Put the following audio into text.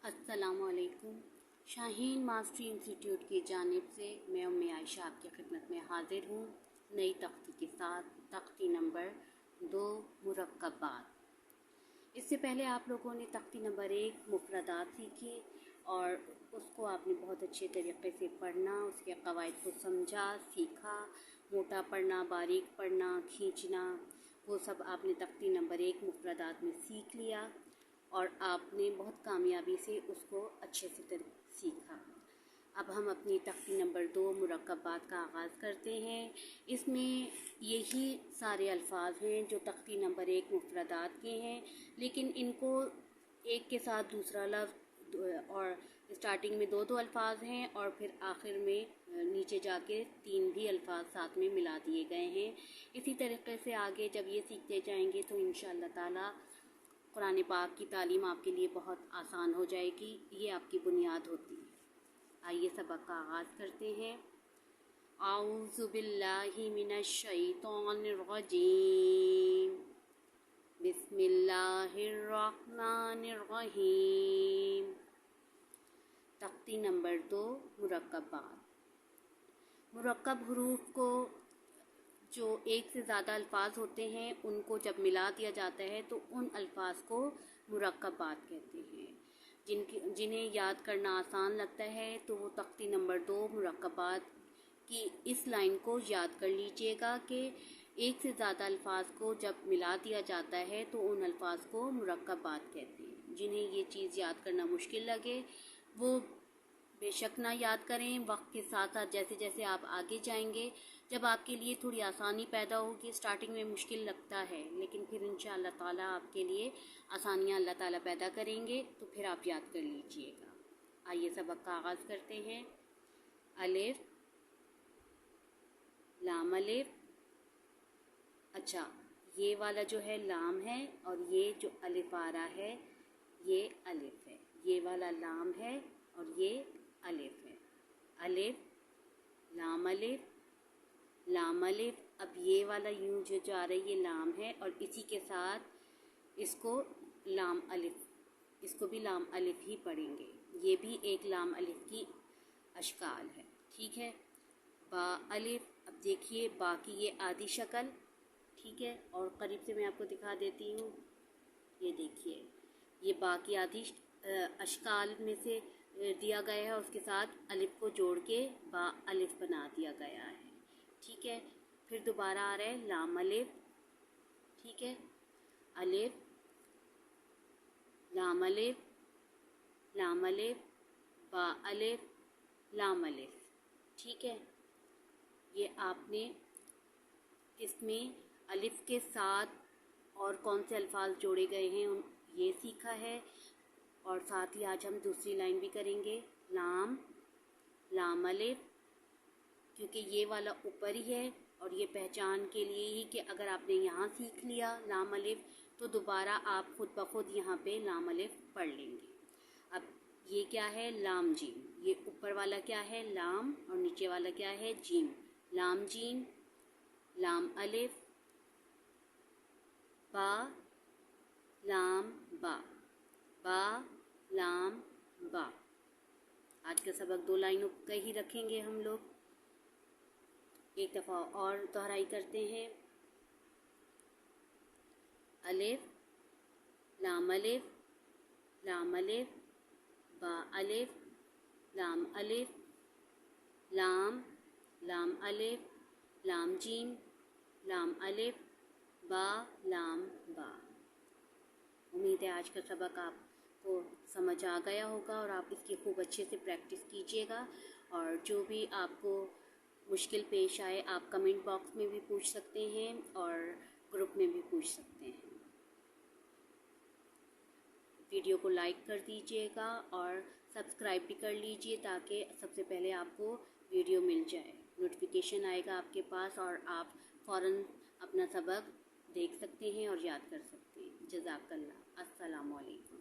अस्सलाम वालेकुम। Shaheen mastery institute की जानिब से मैं उम्मे आयशा आपकी खिदमत में हाजिर हूँ नई तख्ती के साथ, तख्ती नंबर 2 मुरक्कबात। इससे पहले आप लोगों ने तख्ती नंबर 1 मुफरदात सीखी और उसको आपने बहुत अच्छे तरीके से पढ़ना, उसके क़वाइद को समझा, सीखा। मोटा पढ़ना, बारीक पढ़ना, खींचना, वो सब आपने तख्ती नंबर 1 मुफरदात में सीख लिया और आपने बहुत कामयाबी से उसको अच्छे से सीखा। अब हम अपनी तख्ती नंबर 2 मुरक्कबात का आगाज़ करते हैं। इसमें यही सारे अल्फाज हैं जो तख्ती नंबर 1 मुफरदात के हैं, लेकिन इनको एक के साथ दूसरा लफ्ज़ और स्टार्टिंग में 2 अल्फाज हैं और फिर आखिर में नीचे जाके 3 भी अल्फाज साथ में मिला दिए गए हैं। इसी तरीके से आगे जब ये सीखते जाएंगे तो इंशाअल्लाह ताला कुरान पाक की तालीम आपके लिए बहुत आसान हो जाएगी। ये आपकी बुनियाद होती है। आइए सबक का आगाज़ करते हैं। आऊज़ु बिल्लाहि मिनश शैतानिर रजीम, बिस्मिल्लाहिर रहमानिर रहीम। तख्ती नंबर 2 मुरक्कबात। मुरक्कब हरूफ को जो एक से ज़्यादा अल्फाज होते हैं उनको जब मिला दिया जाता है तो उन अल्फाज को मुरक्कबात कहते हैं। जिन्हें याद करना आसान लगता है तो वो तख्ती नंबर 2 मुरक्कबात की इस लाइन को याद कर लीजिएगा कि एक से ज़्यादा अल्फाज को जब मिला दिया जाता है तो उन अल्फाज को मुरक्कबात कहते हैं। जिन्हें ये चीज़ याद करना मुश्किल लगे वो बेशक ना याद करें। वक्त के साथ साथ जैसे जैसे आप आगे जाएंगे, जब आपके लिए थोड़ी आसानी पैदा होगी, स्टार्टिंग में मुश्किल लगता है लेकिन फिर इंशाअल्लाह ताला आपके लिए आसानियाँ अल्लाह ताला पैदा करेंगे तो फिर आप याद कर लीजिएगा। आइए सबक का आगाज़ करते हैं। अलिफ, लाम अलिफ। अच्छा, ये वाला जो है लाम है और ये जो अलिफ आ रहा है ये अलिफ है। ये वाला लाम है और ये अलिफ है। अलिफ, लाम अलिफ, लाम अलिफ। अब ये वाला यूं जो जा रही है लाम है और इसी के साथ इसको लाम अलिफ, इसको भी लाम अलिफ ही पढ़ेंगे। ये भी एक लाम अलिफ की अशकाल है, ठीक है। बा अलिफ। अब देखिए बा की ये आधी शक्ल, ठीक है, और करीब से मैं आपको दिखा देती हूँ। ये देखिए ये बा की आधी अशकाल में से दिया गया है, उसके साथ अलिफ को जोड़ के बा अलिफ बना दिया गया है, ठीक है। फिर दोबारा आ रहा है लाम अलिफ, ठीक है। अलिफ, लाम अलिफ, लाम अलिफ, बा अलिफ, लाम अलिफ, ठीक है। ये आपने इसमें अलिफ के साथ और कौन से अल्फाज जोड़े गए हैं ये सीखा है और साथ ही आज हम दूसरी लाइन भी करेंगे। लाम, लाम अलिफ, क्योंकि ये वाला ऊपर ही है और ये पहचान के लिए ही कि अगर आपने यहाँ सीख लिया लाम अलिफ तो दोबारा आप खुद ब खुद यहाँ पे लाम अलिफ पढ़ लेंगे। अब ये क्या है? लाम जीम। ये ऊपर वाला क्या है? लाम, और नीचे वाला क्या है? जीम। लाम जीम, लाम अलिफ, बा, लाम बा, बा, लाम बा। आज का सबक 2 लाइनों का ही रखेंगे हम लोग। एक दफ़ा और दोहराई करते हैं। अलिफ, लाम अलिफ, लाम अलिफ, बा अलिफ, लाम अलिफ, लाम, लाम अलिफ, लाम जीम, लाम अलिफ, बा, लाम बा। उम्मीद है आज का सबक आपको समझ आ गया होगा और आप इसकी खूब अच्छे से प्रैक्टिस कीजिएगा। और जो भी आपको मुश्किल पेश आए आप कमेंट बॉक्स में भी पूछ सकते हैं और ग्रुप में भी पूछ सकते हैं। वीडियो को लाइक कर दीजिएगा और सब्सक्राइब भी कर लीजिए ताकि सबसे पहले आपको वीडियो मिल जाए, नोटिफिकेशन आएगा आपके पास और आप फ़ौरन अपना सबक देख सकते हैं और याद कर सकते हैं। जज़ाकल्लाह। अस्सलामु अलैकुम।